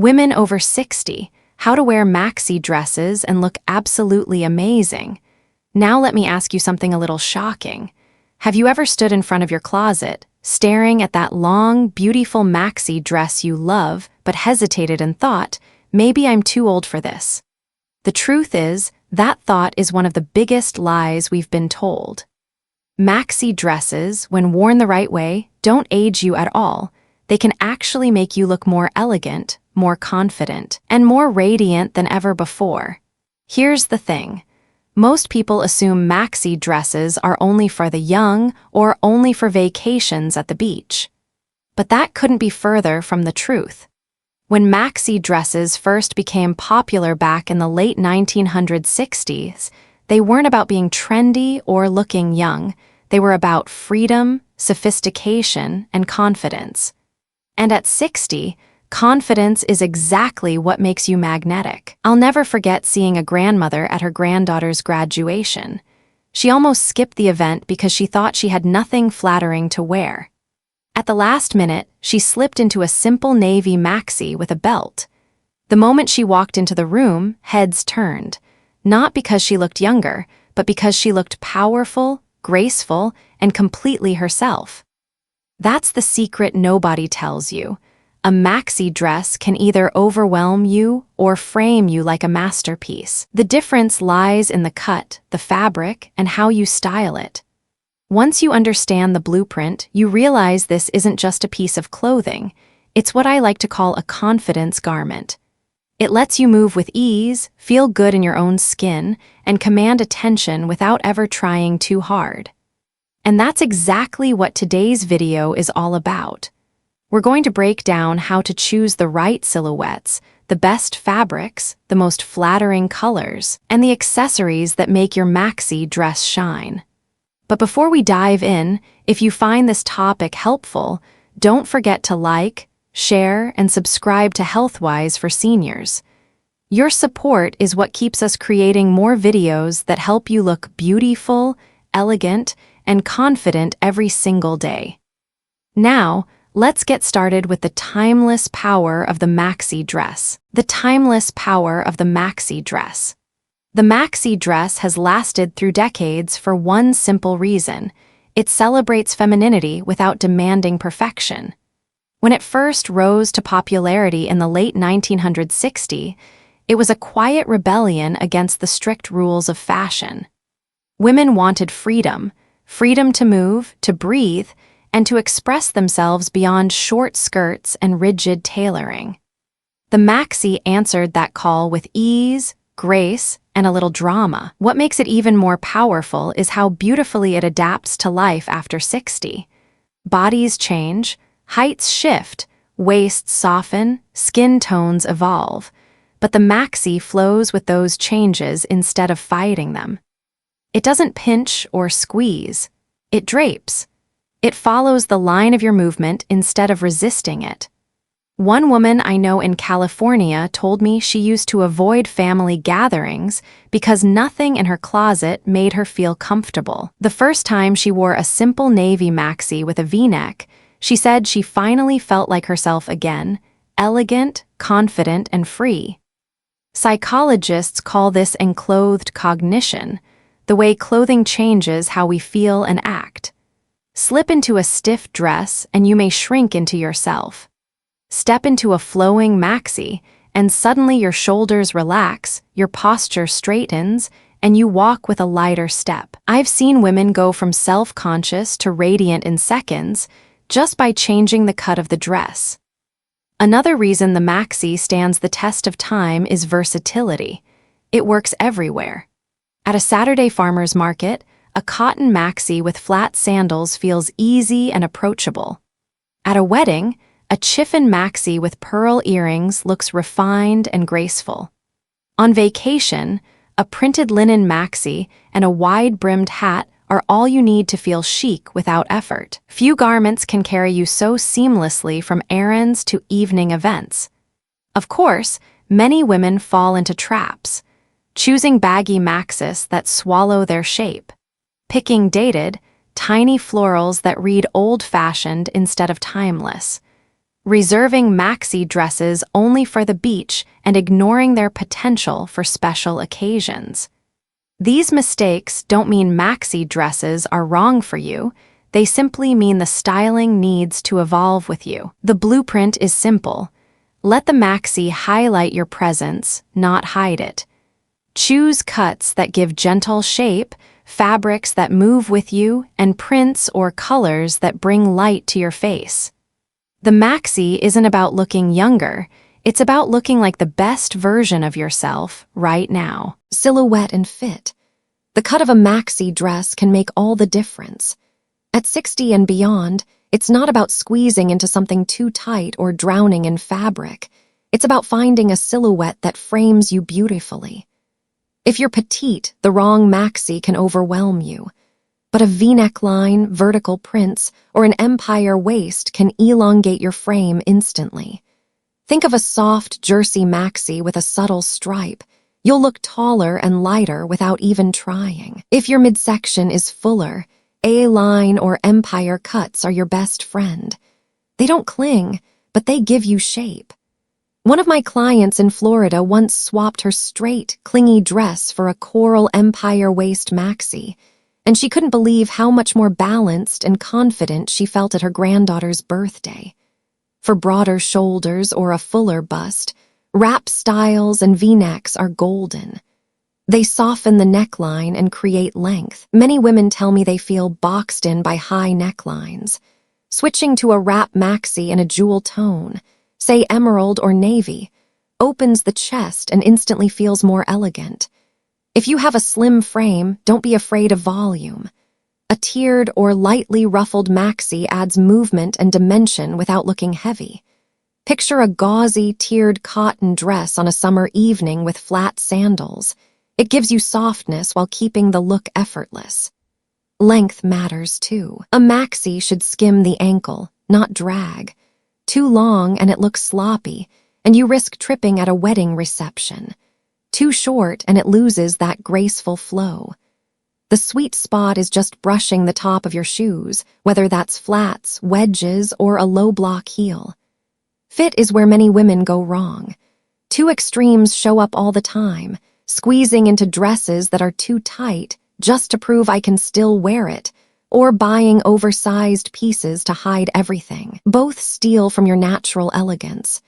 Women over 60, how to wear maxi dresses and look absolutely amazing. Now let me ask you something a little shocking. Have you ever stood in front of your closet, staring at that long, beautiful maxi dress you love, but hesitated and thought, maybe I'm too old for this? The truth is, that thought is one of the biggest lies we've been told. Maxi dresses, when worn the right way, don't age you at all. They can actually make you look more elegant, more confident, and more radiant than ever before. Here's the thing. Most people assume maxi dresses are only for the young or only for vacations at the beach. But that couldn't be further from the truth. When maxi dresses first became popular back in the late 1960s, they weren't about being trendy or looking young. They were about freedom, sophistication, and confidence. And at 60, confidence is exactly what makes you magnetic. I'll never forget seeing a grandmother at her granddaughter's graduation. She almost skipped the event because she thought she had nothing flattering to wear. At the last minute, she slipped into a simple navy maxi with a belt. The moment she walked into the room, heads turned. Not because she looked younger, but because she looked powerful, graceful, and completely herself. That's the secret nobody tells you. A maxi dress can either overwhelm you or frame you like a masterpiece. The difference lies in the cut, the fabric, and how you style it. Once you understand the blueprint, you realize this isn't just a piece of clothing. It's what I like to call a confidence garment. It lets you move with ease, feel good in your own skin, and command attention without ever trying too hard. And that's exactly what today's video is all about. We're going to break down how to choose the right silhouettes, the best fabrics, the most flattering colors, and the accessories that make your maxi dress shine. But before we dive in, if you find this topic helpful, don't forget to like, share, and subscribe to Healthwise for Seniors. Your support is what keeps us creating more videos that help you look beautiful, elegant, and confident every single day. Now, let's get started with the timeless power of the maxi dress. The timeless power of the maxi dress. The maxi dress has lasted through decades for one simple reason. It celebrates femininity without demanding perfection. When it first rose to popularity in the late 1960s, it was a quiet rebellion against the strict rules of fashion. Women wanted freedom to move, to breathe, and to express themselves beyond short skirts and rigid tailoring. The maxi answered that call with ease, grace, and a little drama. What makes it even more powerful is how beautifully it adapts to life after 60. Bodies change, heights shift, waists soften, skin tones evolve, but the maxi flows with those changes instead of fighting them. It doesn't pinch or squeeze. It drapes. It follows the line of your movement instead of resisting it. One woman I know in California told me she used to avoid family gatherings because nothing in her closet made her feel comfortable. The first time she wore a simple navy maxi with a V-neck, she said she finally felt like herself again, elegant, confident, and free. Psychologists call this enclothed cognition, the way clothing changes how we feel and act. Slip into a stiff dress and you may shrink into yourself. Step into a flowing maxi, and suddenly your shoulders relax, your posture straightens, and you walk with a lighter step. I've seen women go from self-conscious to radiant in seconds just by changing the cut of the dress. Another reason the maxi stands the test of time is versatility. It works everywhere. At a Saturday farmer's market, a cotton maxi with flat sandals feels easy and approachable. At a wedding, a chiffon maxi with pearl earrings looks refined and graceful. On vacation, a printed linen maxi and a wide-brimmed hat are all you need to feel chic without effort. Few garments can carry you so seamlessly from errands to evening events. Of course, many women fall into traps, choosing baggy maxis that swallow their shape, picking dated, tiny florals that read old-fashioned instead of timeless. reserving maxi dresses only for the beach and ignoring their potential for special occasions. These mistakes don't mean maxi dresses are wrong for you. They simply mean the styling needs to evolve with you. The blueprint is simple. Let the maxi highlight your presence, not hide it. Choose cuts that give gentle shape, fabrics that move with you, and prints or colors that bring light to your face. The maxi isn't about looking younger. It's about looking like the best version of yourself right now. Silhouette and fit. The cut of a maxi dress can make all the difference. At 60 and beyond, it's not about squeezing into something too tight or drowning in fabric. It's about finding a silhouette that frames you beautifully. If you're petite, the wrong maxi can overwhelm you. But a V-neck line, vertical prints, or an empire waist can elongate your frame instantly. Think of a soft jersey maxi with a subtle stripe. You'll look taller and lighter without even trying. If your midsection is fuller, A-line or empire cuts are your best friend. They don't cling, but they give you shape. One of my clients in Florida once swapped her straight, clingy dress for a coral empire waist maxi, and she couldn't believe how much more balanced and confident she felt at her granddaughter's birthday. For broader shoulders or a fuller bust, wrap styles and V-necks are golden. They soften the neckline and create length. Many women tell me they feel boxed in by high necklines. Switching to a wrap maxi in a jewel tone, say emerald or navy, opens the chest and instantly feels more elegant. If you have a slim frame, don't be afraid of volume. A tiered or lightly ruffled maxi adds movement and dimension without looking heavy. Picture a gauzy, tiered cotton dress on a summer evening with flat sandals. It gives you softness while keeping the look effortless. Length matters too. A maxi should skim the ankle, not drag. Too long and it looks sloppy, and you risk tripping at a wedding reception. Too short and it loses that graceful flow. The sweet spot is just brushing the top of your shoes, whether that's flats, wedges, or a low-block heel. Fit is where many women go wrong. Two extremes show up all the time, squeezing into dresses that are too tight just to prove I can still wear it, or buying oversized pieces to hide everything. Both steal from your natural elegance.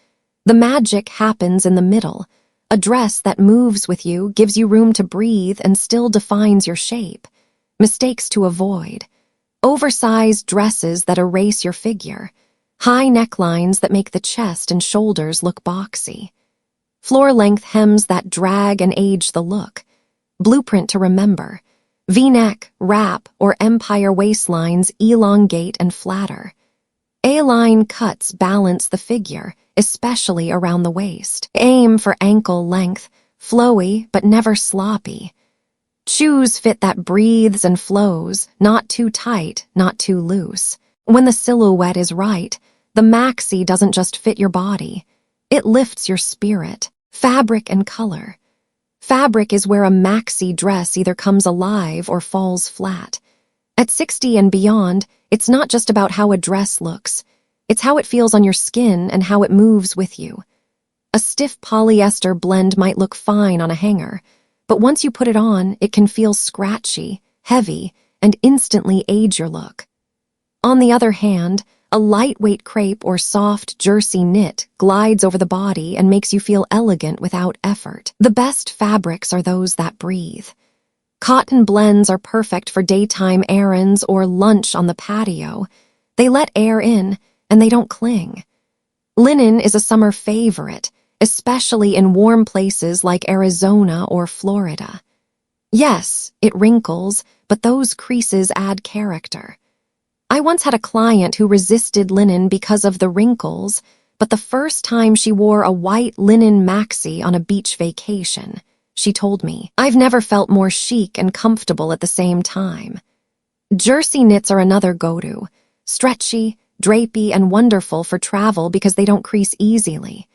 The magic happens in the middle. A dress that moves with you, gives you room to breathe, and still defines your shape. Mistakes to avoid. Oversized dresses that erase your figure. High necklines that make the chest and shoulders look boxy. Floor-length hems that drag and age the look. Blueprint to remember. V-neck, wrap, or empire waistlines elongate and flatter. A-line cuts balance the figure, especially around the waist. Aim for ankle length, flowy but never sloppy. Choose fit that breathes and flows, not too tight, not too loose. When the silhouette is right, the maxi doesn't just fit your body. It lifts your spirit. Fabric and color. Fabric is where a maxi dress either comes alive or falls flat. At 60 and beyond, it's not just about how a dress looks. It's how it feels on your skin and how it moves with you. A stiff polyester blend might look fine on a hanger, but once you put it on, it can feel scratchy, heavy, and instantly age your look. On the other hand, a lightweight crepe or soft jersey knit glides over the body and makes you feel elegant without effort. The best fabrics are those that breathe. Cotton blends are perfect for daytime errands or lunch on the patio. They let air in, and they don't cling. Linen is a summer favorite, especially in warm places like Arizona or Florida. Yes, it wrinkles, but those creases add character. I once had a client who resisted linen because of the wrinkles, but the first time she wore a white linen maxi on a beach vacation, she told me, "I've never felt more chic and comfortable at the same time." Jersey knits are another go-to, stretchy, drapey, and wonderful for travel because they don't crease easily.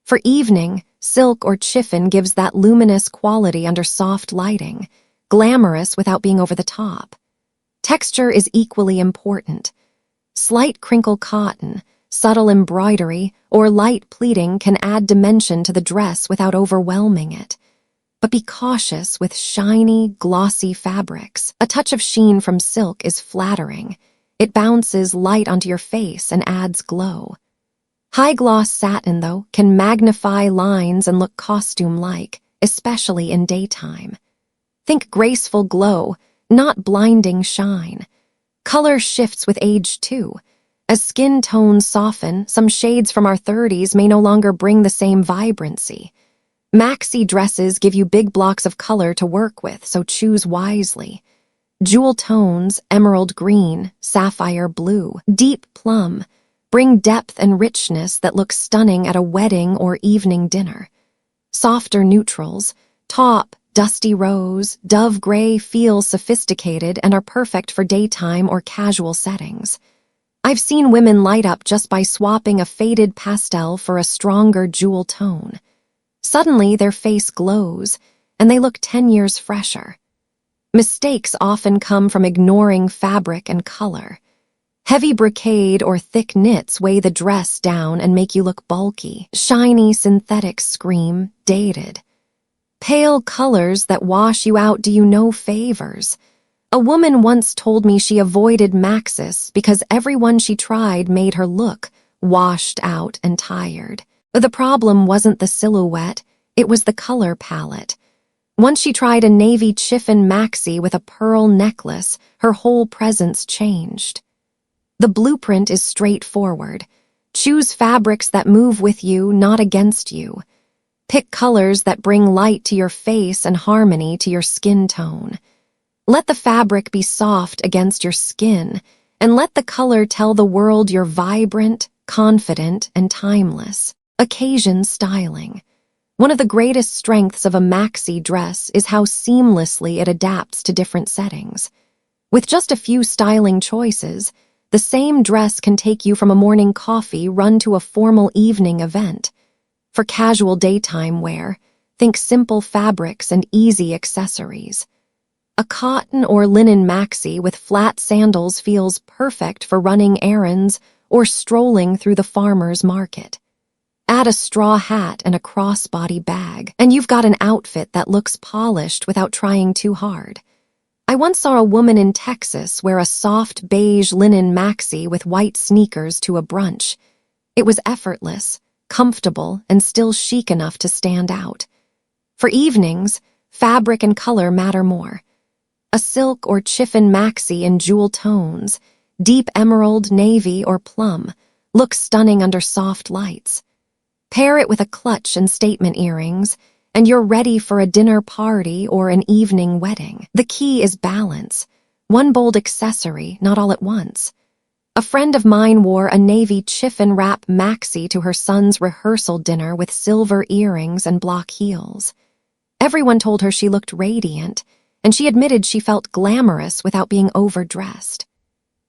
For evening, silk or chiffon gives that luminous quality under soft lighting, glamorous without being over the top. Texture is equally important. Slight crinkle cotton, subtle embroidery, or light pleating can add dimension to the dress without overwhelming it. But be cautious with shiny, glossy fabrics. A touch of sheen from silk is flattering. It bounces light onto your face and adds glow. High-gloss satin, though, can magnify lines and look costume-like, especially in daytime. Think graceful glow, not blinding shine. Color shifts with age, too. As skin tones soften, some shades from our 30s may no longer bring the same vibrancy. Maxi dresses give you big blocks of color to work with, so choose wisely. Jewel tones, emerald green, sapphire blue, deep plum, bring depth and richness that look stunning at a wedding or evening dinner. Softer neutrals, taupe, dusty rose, dove gray feel sophisticated and are perfect for daytime or casual settings. I've seen women light up just by swapping a faded pastel for a stronger jewel tone. Suddenly, their face glows, and they look 10 years fresher. Mistakes often come from ignoring fabric and color. Heavy brocade or thick knits weigh the dress down and make you look bulky. Shiny synthetics scream dated. Pale colors that wash you out do you no favors. A woman once told me she avoided Maxis because everyone she tried made her look washed out and tired. The problem wasn't the silhouette, it was the color palette. Once she tried a navy chiffon maxi with a pearl necklace, her whole presence changed. The blueprint is straightforward. Choose fabrics that move with you, not against you. Pick colors that bring light to your face and harmony to your skin tone. Let the fabric be soft against your skin, and let the color tell the world you're vibrant, confident, and timeless. Occasion styling. One of the greatest strengths of a maxi dress is how seamlessly it adapts to different settings. With just a few styling choices, the same dress can take you from a morning coffee run to a formal evening event. For casual daytime wear, think simple fabrics and easy accessories. A cotton or linen maxi with flat sandals feels perfect for running errands or strolling through the farmer's market. Add a straw hat and a crossbody bag, and you've got an outfit that looks polished without trying too hard. I once saw a woman in Texas wear a soft beige linen maxi with white sneakers to a brunch. It was effortless, comfortable, and still chic enough to stand out. For evenings, fabric and color matter more. A silk or chiffon maxi in jewel tones, deep emerald, navy, or plum, looks stunning under soft lights. Pair it with a clutch and statement earrings, and you're ready for a dinner party or an evening wedding. The key is balance. One bold accessory, not all at once. A friend of mine wore a navy chiffon wrap maxi to her son's rehearsal dinner with silver earrings and block heels. Everyone told her she looked radiant, and she admitted she felt glamorous without being overdressed.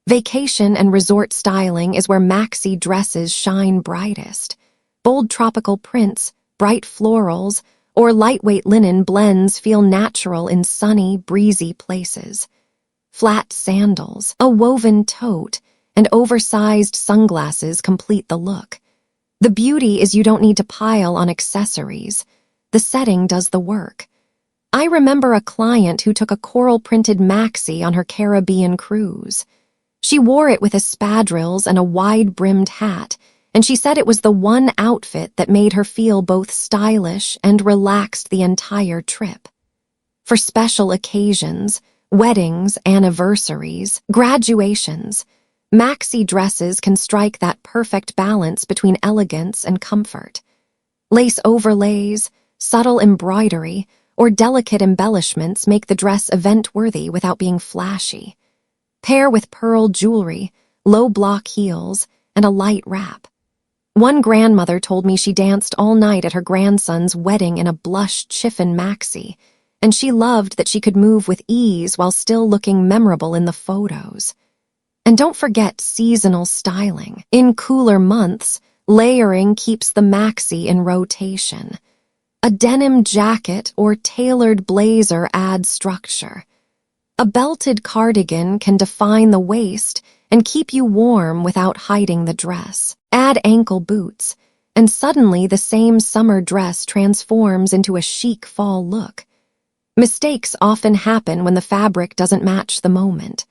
Vacation and resort styling is where maxi dresses shine brightest. Bold tropical prints, bright florals, or lightweight linen blends feel natural in sunny, breezy places. Flat sandals, a woven tote, and oversized sunglasses complete the look. The beauty is you don't need to pile on accessories. The setting does the work. I remember a client who took a coral-printed maxi on her Caribbean cruise. She wore it with espadrilles and a wide-brimmed hat, and she said it was the one outfit that made her feel both stylish and relaxed the entire trip. For special occasions, weddings, anniversaries, graduations, maxi dresses can strike that perfect balance between elegance and comfort. Lace overlays, subtle embroidery, or delicate embellishments make the dress event-worthy without being flashy. Pair with pearl jewelry, low block heels, and a light wrap. One grandmother told me she danced all night at her grandson's wedding in a blush chiffon maxi, and she loved that she could move with ease while still looking memorable in the photos. And don't forget seasonal styling. In cooler months, layering keeps the maxi in rotation. A denim jacket or tailored blazer adds structure. A belted cardigan can define the waist and keep you warm without hiding the dress. Add ankle boots, and suddenly the same summer dress transforms into a chic fall look. Mistakes often happen when the fabric doesn't match the moment.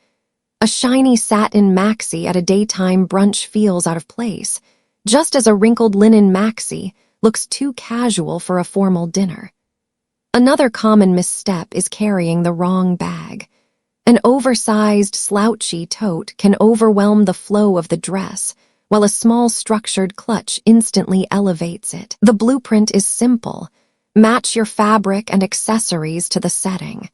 A shiny satin maxi at a daytime brunch feels out of place, just as a wrinkled linen maxi looks too casual for a formal dinner. Another common misstep is carrying the wrong bag. An oversized, slouchy tote can overwhelm the flow of the dress, while a small structured clutch instantly elevates it. The blueprint is simple. Match your fabric and accessories to the setting.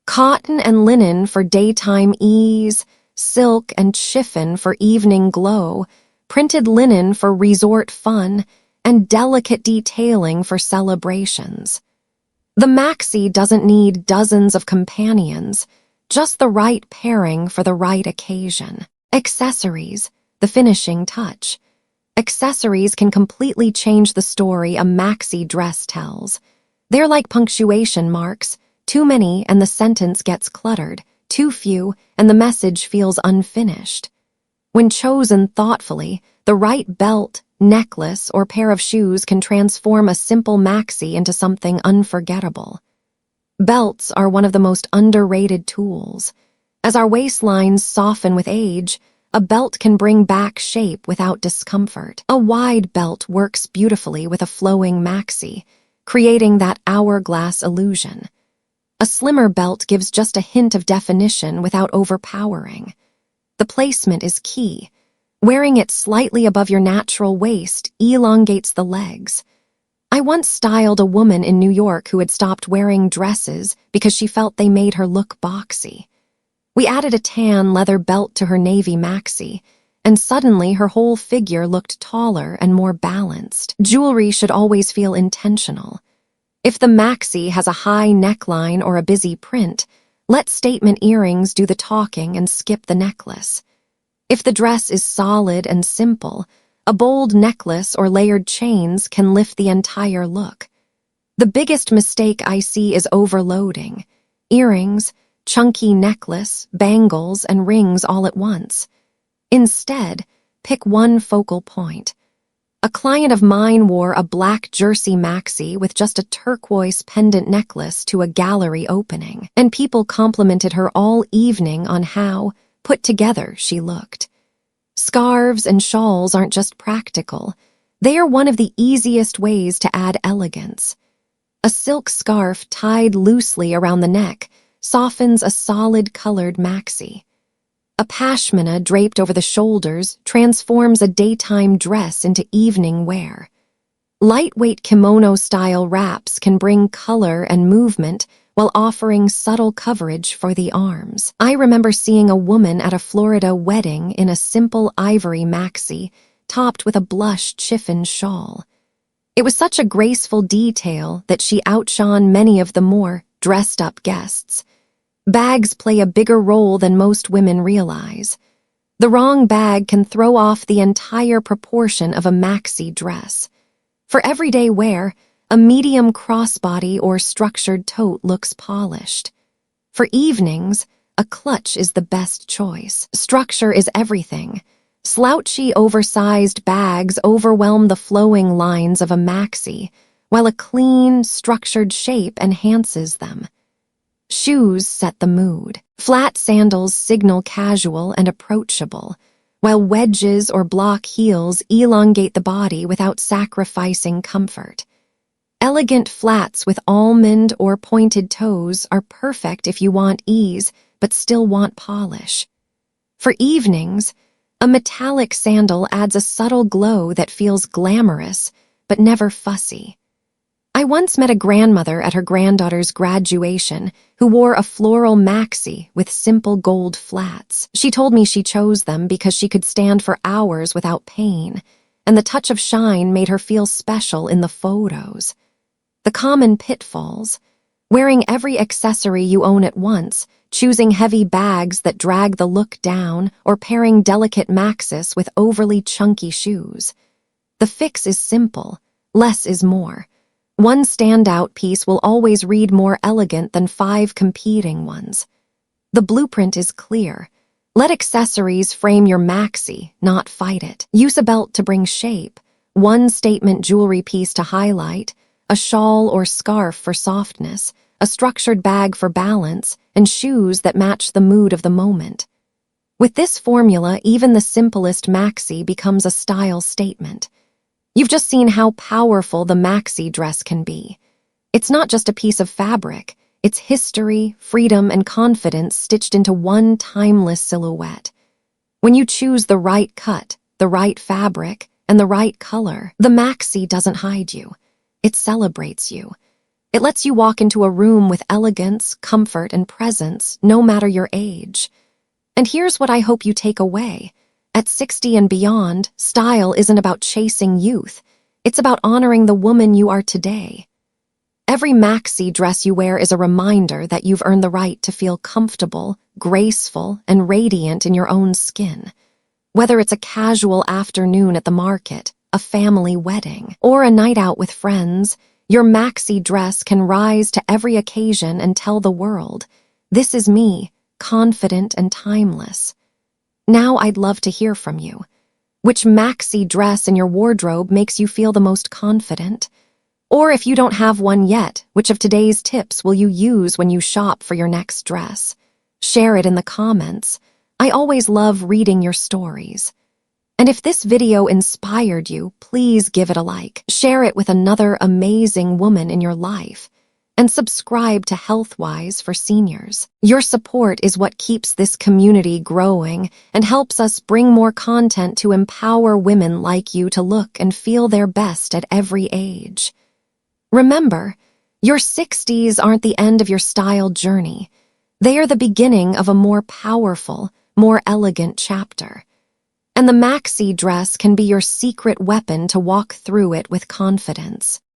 Cotton and linen for daytime ease, silk and chiffon for evening glow, printed linen for resort fun, and delicate detailing for celebrations. The maxi doesn't need dozens of companions, just the right pairing for the right occasion. Accessories, the finishing touch. Accessories can completely change the story a maxi dress tells. They're like punctuation marks. Too many and the sentence gets cluttered. Too few and the message feels unfinished. When chosen thoughtfully, the right belt, necklace, or pair of shoes can transform a simple maxi into something unforgettable. Belts are one of the most underrated tools. As our waistlines soften with age, a belt can bring back shape without discomfort. A wide belt works beautifully with a flowing maxi, creating that hourglass illusion. A slimmer belt gives just a hint of definition without overpowering. The placement is key. Wearing it slightly above your natural waist elongates the legs. I once styled a woman in New York who had stopped wearing dresses because she felt they made her look boxy. We added a tan leather belt to her navy maxi, and suddenly her whole figure looked taller and more balanced. Jewelry should always feel intentional. If the maxi has a high neckline or a busy print, let statement earrings do the talking and skip the necklace. If the dress is solid and simple, a bold necklace or layered chains can lift the entire look. The biggest mistake I see is overloading. Earrings, chunky necklace, bangles, and rings all at once. Instead, pick one focal point. A client of mine wore a black jersey maxi with just a turquoise pendant necklace to a gallery opening, and people complimented her all evening on how put together she looked. Scarves and shawls aren't just practical. They are one of the easiest ways to add elegance. A silk scarf tied loosely around the neck softens a solid-colored maxi. A pashmina draped over the shoulders transforms a daytime dress into evening wear. Lightweight kimono-style wraps can bring color and movement while offering subtle coverage for the arms. I remember seeing a woman at a Florida wedding in a simple ivory maxi, topped with a blush chiffon shawl. It was such a graceful detail that she outshone many of the more dressed-up guests. Bags play a bigger role than most women realize. The wrong bag can throw off the entire proportion of a maxi dress. For everyday wear, a medium crossbody or structured tote looks polished. For evenings, a clutch is the best choice. Structure is everything. Slouchy, oversized bags overwhelm the flowing lines of a maxi, while a clean, structured shape enhances them. Shoes set the mood. Flat sandals signal casual and approachable, while wedges or block heels elongate the body without sacrificing comfort. Elegant flats with almond or pointed toes are perfect if you want ease but still want polish. For evenings, a metallic sandal adds a subtle glow that feels glamorous but never fussy. I once met a grandmother at her granddaughter's graduation who wore a floral maxi with simple gold flats. She told me she chose them because she could stand for hours without pain, and the touch of shine made her feel special in the photos. The common pitfalls: wearing every accessory you own at once, choosing heavy bags that drag the look down, or pairing delicate maxis with overly chunky shoes. The fix is simple. Less is more. One standout piece will always read more elegant than 5 competing ones. The blueprint is clear. Let accessories frame your maxi, not fight it. Use a belt to bring shape, one statement jewelry piece to highlight, a shawl or scarf for softness, a structured bag for balance, and shoes that match the mood of the moment. With this formula, even the simplest maxi becomes a style statement. You've just seen how powerful the maxi dress can be. It's not just a piece of fabric. It's history, freedom, and confidence stitched into one timeless silhouette. When you choose the right cut, the right fabric, and the right color, the maxi doesn't hide you. It celebrates you. It lets you walk into a room with elegance, comfort, and presence, no matter your age. And here's what I hope you take away. At 60 and beyond, style isn't about chasing youth. It's about honoring the woman you are today. Every maxi dress you wear is a reminder that you've earned the right to feel comfortable, graceful, and radiant in your own skin. Whether it's a casual afternoon at the market, a family wedding, or a night out with friends, your maxi dress can rise to every occasion and tell the world, "This is me, confident and timeless." Now I'd love to hear from you. Which maxi dress in your wardrobe makes you feel the most confident? Or if you don't have one yet, which of today's tips will you use when you shop for your next dress? Share it in the comments. I always love reading your stories. And if this video inspired you, please give it a like. Share it with another amazing woman in your life. And subscribe to Healthwise for Seniors. Your support is what keeps this community growing and helps us bring more content to empower women like you to look and feel their best at every age. Remember, your 60s aren't the end of your style journey. They are the beginning of a more powerful, more elegant chapter. And the maxi dress can be your secret weapon to walk through it with confidence.